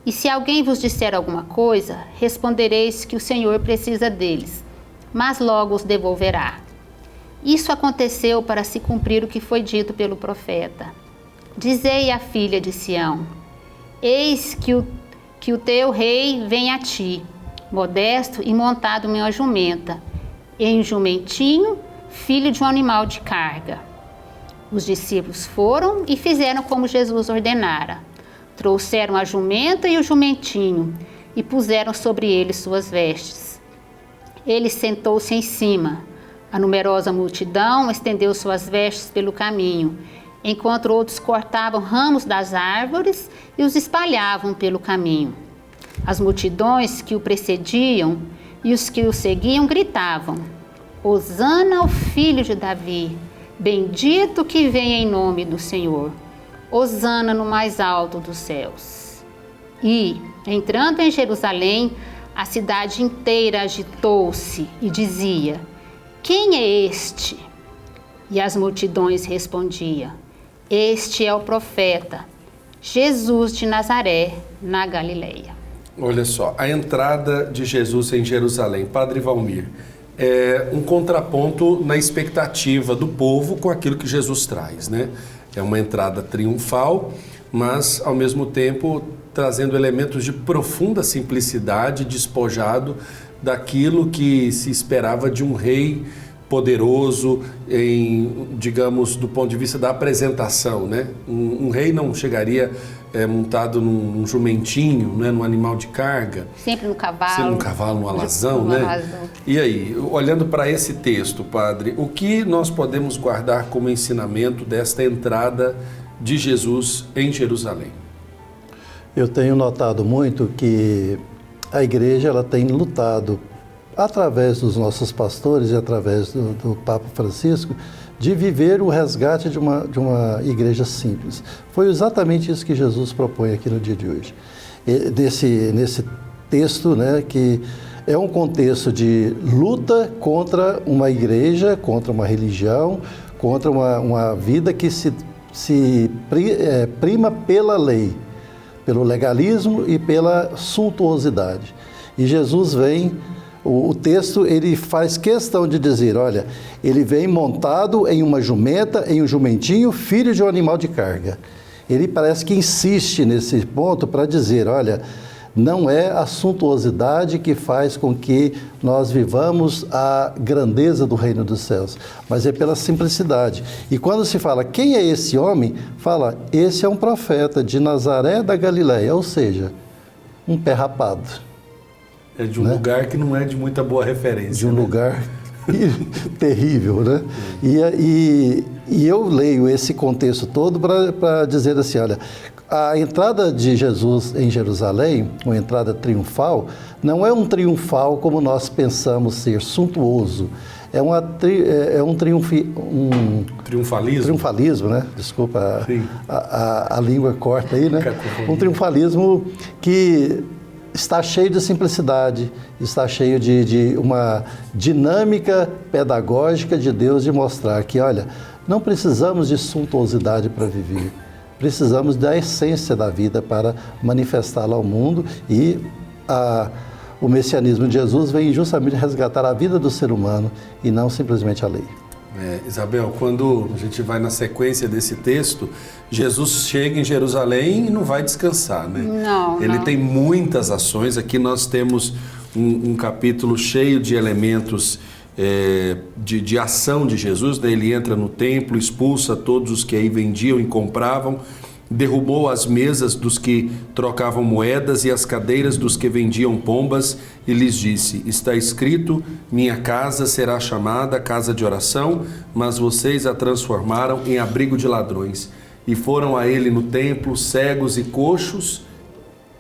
E se alguém vos disser alguma coisa, respondereis que o Senhor precisa deles, mas logo os devolverá. Isso aconteceu para se cumprir o que foi dito pelo profeta. Dizei à filha de Sião: eis que o teu rei vem a ti, modesto e montado em uma jumenta, em um jumentinho, filho de um animal de carga. Os discípulos foram e fizeram como Jesus ordenara. Trouxeram a jumenta e o jumentinho e puseram sobre eles suas vestes. Ele sentou-se em cima. A numerosa multidão estendeu suas vestes pelo caminho, enquanto outros cortavam ramos das árvores e os espalhavam pelo caminho. As multidões que o precediam e os que o seguiam gritavam: Hosana ao filho de Davi, bendito que vem em nome do Senhor. Hosana no mais alto dos céus. E, entrando em Jerusalém, a cidade inteira agitou-se e dizia: quem é este? E as multidões respondiam: este é o profeta, Jesus de Nazaré, na Galileia. Olha só, a entrada de Jesus em Jerusalém, Padre Valmir, é um contraponto na expectativa do povo com aquilo que Jesus traz, né? É uma entrada triunfal, mas ao mesmo tempo trazendo elementos de profunda simplicidade, despojado daquilo que se esperava de um rei poderoso, digamos, do ponto de vista da apresentação, né? Um rei não chegaria montado num jumentinho, né? Num animal de carga. Sempre no cavalo. Sempre no cavalo, no alazão, né? Alazão. E aí, olhando para esse texto, Padre, o que nós podemos guardar como ensinamento desta entrada de Jesus em Jerusalém? Eu tenho notado muito que a igreja ela tem lutado, através dos nossos pastores e através do Papa Francisco, de viver o resgate de uma igreja simples. Foi exatamente isso que Jesus propõe aqui no dia de hoje. Nesse texto, né, que é um contexto de luta contra uma igreja, contra uma religião, contra uma vida que se prima pela lei, pelo legalismo e pela suntuosidade. E Jesus vem, o texto ele faz questão de dizer, olha, ele vem montado em uma jumenta, em um jumentinho, filho de um animal de carga. Ele parece que insiste nesse ponto para dizer, olha, não é a suntuosidade que faz com que nós vivamos a grandeza do reino dos céus, mas é pela simplicidade. E quando se fala, quem é esse homem? Fala, esse é um profeta de Nazaré da Galileia, ou seja, um pé rapado. É de um lugar que não é de muita boa referência. De um lugar terrível, né? E eu leio esse contexto todo para dizer assim, olha, a entrada de Jesus em Jerusalém, uma entrada triunfal, não é um triunfal como nós pensamos ser, suntuoso. É um triunfalismo? Triunfalismo, né? Desculpa, a língua corta aí, né? Um triunfalismo que está cheio de simplicidade, está cheio de uma dinâmica pedagógica de Deus de mostrar que, olha, não precisamos de suntuosidade para viver, precisamos da essência da vida para manifestá-la ao mundo e o messianismo de Jesus vem justamente resgatar a vida do ser humano e não simplesmente a lei. Isabel, quando a gente vai na sequência desse texto, Jesus chega em Jerusalém e não vai descansar, né? Não. Ele tem muitas ações. Aqui nós temos um capítulo cheio de elementos de ação de Jesus, né? Ele entra no templo, expulsa todos os que aí vendiam e compravam, derrubou as mesas dos que trocavam moedas e as cadeiras dos que vendiam pombas e lhes disse, está escrito, minha casa será chamada casa de oração, mas vocês a transformaram em abrigo de ladrões. E foram a ele no templo cegos e coxos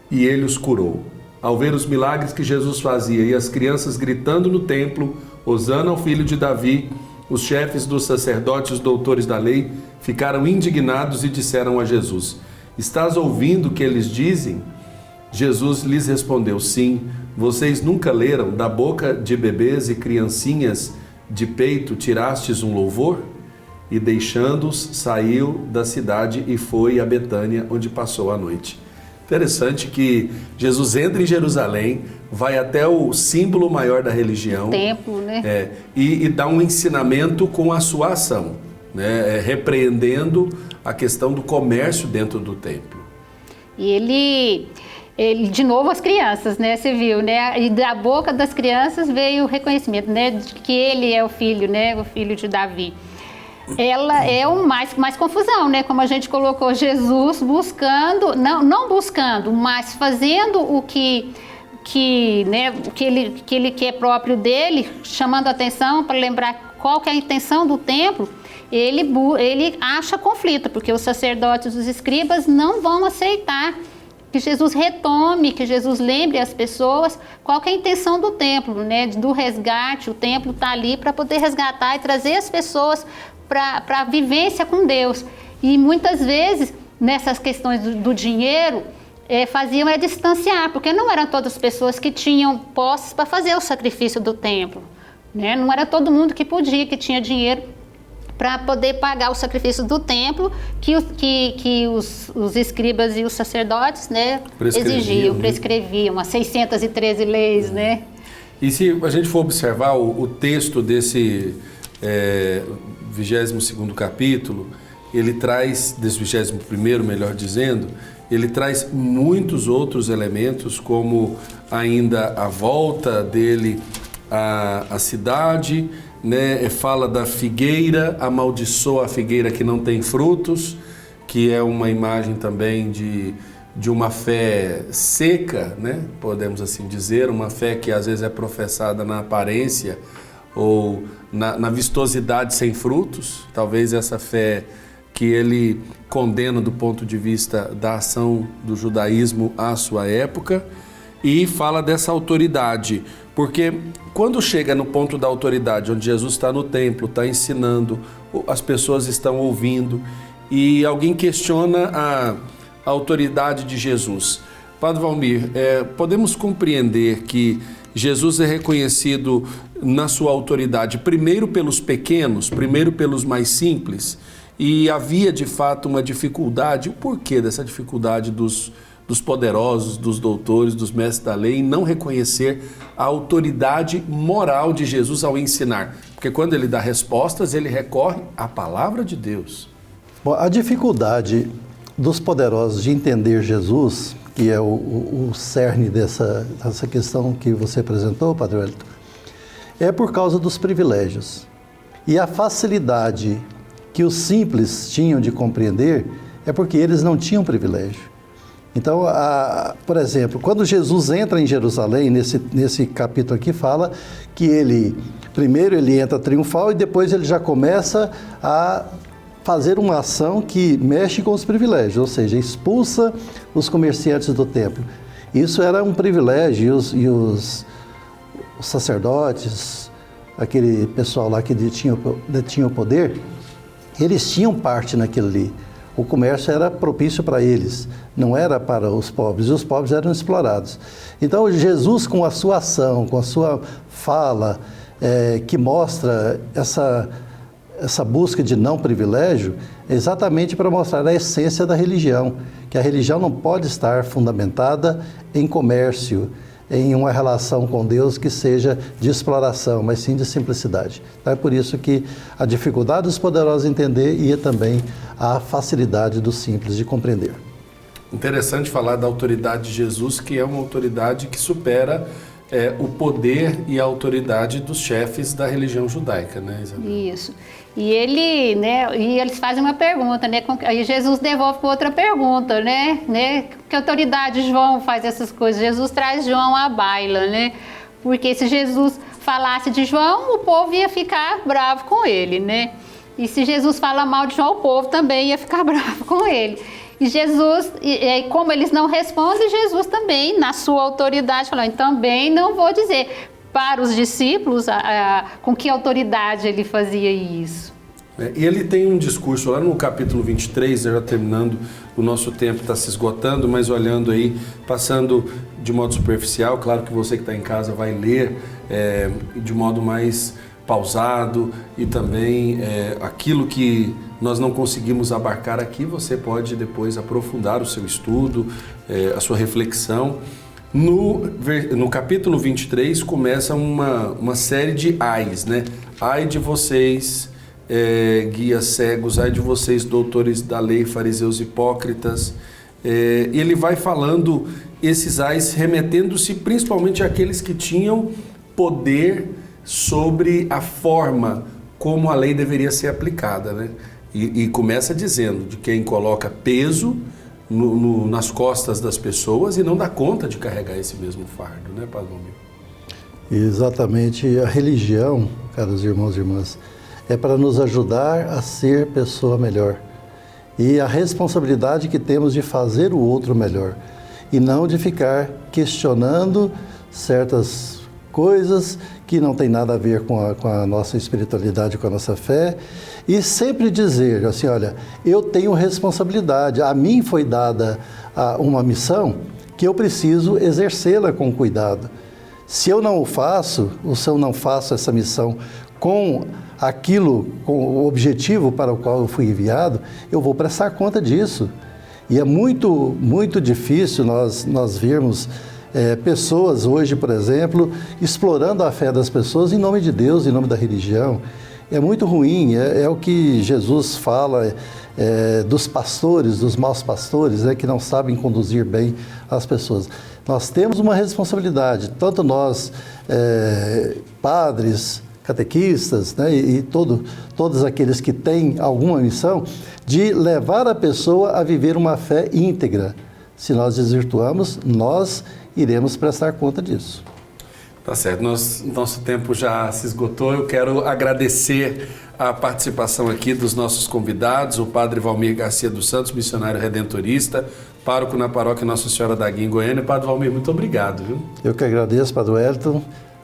e ele os curou. Ao ver os milagres que Jesus fazia e as crianças gritando no templo, Hosana ao filho de Davi, os chefes dos sacerdotes e os doutores da lei ficaram indignados e disseram a Jesus, estás ouvindo o que eles dizem? Jesus lhes respondeu, sim, vocês nunca leram da boca de bebês e criancinhas de peito tirastes um louvor? E deixando-os, saiu da cidade e foi a Betânia, onde passou a noite. Interessante que Jesus entra em Jerusalém, vai até o símbolo maior da religião, templo, né? E dá um ensinamento com a sua ação, né? Repreendendo a questão do comércio dentro do templo. E ele de novo as crianças, né? Você viu, né? E da boca das crianças veio o reconhecimento, né? De que ele é o filho, né? O filho de Davi. Ela é mais confusão, né? Como a gente colocou, Jesus buscando, não buscando, mas fazendo o que ele quer próprio dele, chamando a atenção para lembrar qual que é a intenção do templo. Ele acha conflito, porque os sacerdotes e os escribas não vão aceitar que Jesus retome, que Jesus lembre as pessoas qual que é a intenção do templo, né? Do resgate. O templo está ali para poder resgatar e trazer as pessoas para a vivência com Deus. E muitas vezes, nessas questões do dinheiro, faziam distanciar, porque não eram todas as pessoas que tinham posses para fazer o sacrifício do templo, né? Não era todo mundo que podia, que tinha dinheiro para poder pagar o sacrifício do templo que os escribas e os sacerdotes, né, prescreviam, as 613 leis, né? E se a gente for observar o texto desse 22º capítulo, ele traz, desse 21º, melhor dizendo, ele traz muitos outros elementos, como ainda a volta dele à cidade, né? Fala da figueira, amaldiçoa a figueira que não tem frutos, que é uma imagem também de uma fé seca, né? Podemos assim dizer, uma fé que às vezes é professada na aparência ou na vistosidade sem frutos. Talvez essa fé que ele condena do ponto de vista da ação do judaísmo à sua época, e fala dessa autoridade, porque quando chega no ponto da autoridade, onde Jesus está no templo, está ensinando, as pessoas estão ouvindo, e alguém questiona a autoridade de Jesus. Padre Valmir, podemos compreender que Jesus é reconhecido na sua autoridade, primeiro pelos pequenos, primeiro pelos mais simples, e havia de fato uma dificuldade. O porquê dessa dificuldade dos poderosos, dos doutores, dos mestres da lei, em não reconhecer a autoridade moral de Jesus ao ensinar? Porque quando ele dá respostas, ele recorre à palavra de Deus. Bom, a dificuldade dos poderosos de entender Jesus, que é o cerne dessa questão que você apresentou, Padre Wellington, é por causa dos privilégios. E a facilidade que os simples tinham de compreender é porque eles não tinham privilégio. Então, por exemplo, quando Jesus entra em Jerusalém, nesse capítulo aqui, fala que primeiro ele entra triunfal e depois ele já começa a fazer uma ação que mexe com os privilégios, ou seja, expulsa os comerciantes do templo. Isso era um privilégio, e os sacerdotes, aquele pessoal lá que detinha o poder, eles tinham parte naquilo ali. O comércio era propício para eles, não era para os pobres, e os pobres eram explorados. Então, Jesus, com a sua ação, com a sua fala, que mostra essa busca de não privilégio, é exatamente para mostrar a essência da religião, que a religião não pode estar fundamentada em comércio, em uma relação com Deus que seja de exploração, mas sim de simplicidade. Então é por isso que a dificuldade dos poderosos entender e também a facilidade dos simples de compreender. Interessante falar da autoridade de Jesus, que é uma autoridade que supera o poder e a autoridade dos chefes da religião judaica, né, Isabel? Isso. E eles fazem uma pergunta, né? Aí Jesus devolve com outra pergunta, né? Que autoridade João faz essas coisas? Jesus traz João à baila, né? Porque se Jesus falasse de João, o povo ia ficar bravo com ele, né? E se Jesus fala mal de João, o povo também ia ficar bravo com ele. E Jesus, como eles não respondem, Jesus também, na sua autoridade, falou, também não vou dizer. Para os discípulos, com que autoridade ele fazia isso. E ele tem um discurso lá no capítulo 23, já terminando, o nosso tempo está se esgotando, mas olhando aí, passando de modo superficial, claro que você que está em casa vai ler de modo mais pausado e também aquilo que nós não conseguimos abarcar aqui, você pode depois aprofundar o seu estudo, a sua reflexão. No capítulo 23 começa uma série de ais, né? Ai de vocês, guias cegos, ai de vocês, doutores da lei, fariseus hipócritas. Ele vai falando esses ais, remetendo-se principalmente àqueles que tinham poder sobre a forma como a lei deveria ser aplicada, né? E começa dizendo de quem coloca peso nas costas das pessoas e não dá conta de carregar esse mesmo fardo, né, Padre Valmir? Exatamente. A religião, caros irmãos e irmãs, é para nos ajudar a ser pessoa melhor. E a responsabilidade que temos de fazer o outro melhor. E não de ficar questionando certas coisas que não tem nada a ver com a nossa espiritualidade, com a nossa fé. E sempre dizer assim, olha, eu tenho responsabilidade, a mim foi dada uma missão que eu preciso exercê-la com cuidado. Se eu não o faço, ou se eu não faço essa missão com o objetivo para o qual eu fui enviado, eu vou prestar conta disso. E é muito, muito difícil nós vermos pessoas hoje, por exemplo, explorando a fé das pessoas em nome de Deus, em nome da religião. É muito ruim, é o que Jesus fala dos pastores, dos maus pastores, que não sabem conduzir bem as pessoas. Nós temos uma responsabilidade, tanto nós, padres, catequistas, né, e todos aqueles que têm alguma missão, de levar a pessoa a viver uma fé íntegra. Se nós desvirtuamos, nós iremos prestar conta disso. Tá certo, nosso tempo já se esgotou. Eu quero agradecer a participação aqui dos nossos convidados, o Padre Valmir Garcia dos Santos, missionário redentorista, pároco na paróquia Nossa Senhora da Guia em Goiânia. Padre Valmir, muito obrigado, viu? Eu que agradeço, Padre Wellington.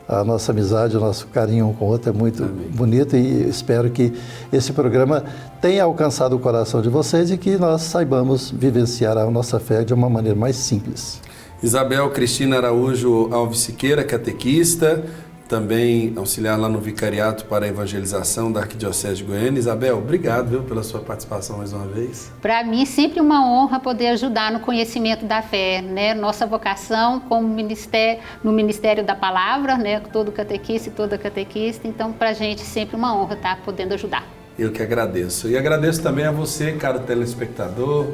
A nossa amizade, o nosso carinho um com o outro é muito bonito e espero que esse programa tenha alcançado o coração de vocês e que nós saibamos vivenciar a nossa fé de uma maneira mais simples. Isabel Cristina Araújo Alves Siqueira, catequista, também auxiliar lá no Vicariato para a Evangelização da Arquidiocese de Goiânia. Isabel, obrigado, viu, pela sua participação mais uma vez. Para mim, sempre uma honra poder ajudar no conhecimento da fé, né? Nossa vocação como no Ministério da Palavra, né? Todo catequista e toda catequista. Então, para a gente, sempre uma honra estar podendo ajudar. Eu que agradeço. E agradeço também a você, caro telespectador,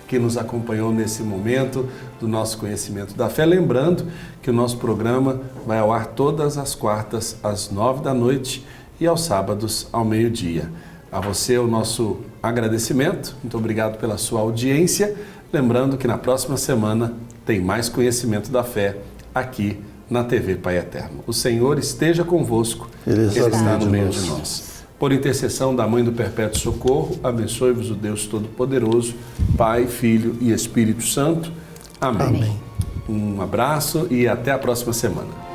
que nos acompanhou nesse momento do nosso conhecimento da fé. Lembrando que o nosso programa vai ao ar todas as quartas às 9 da noite e aos sábados ao meio-dia. A você o nosso agradecimento, muito obrigado pela sua audiência. Lembrando que na próxima semana tem mais conhecimento da fé aqui na TV Pai Eterno. O Senhor esteja convosco, Ele está no meio de nós. Por intercessão da Mãe do Perpétuo Socorro, abençoe-vos o Deus Todo-Poderoso, Pai, Filho e Espírito Santo. Amém. Um abraço e até a próxima semana.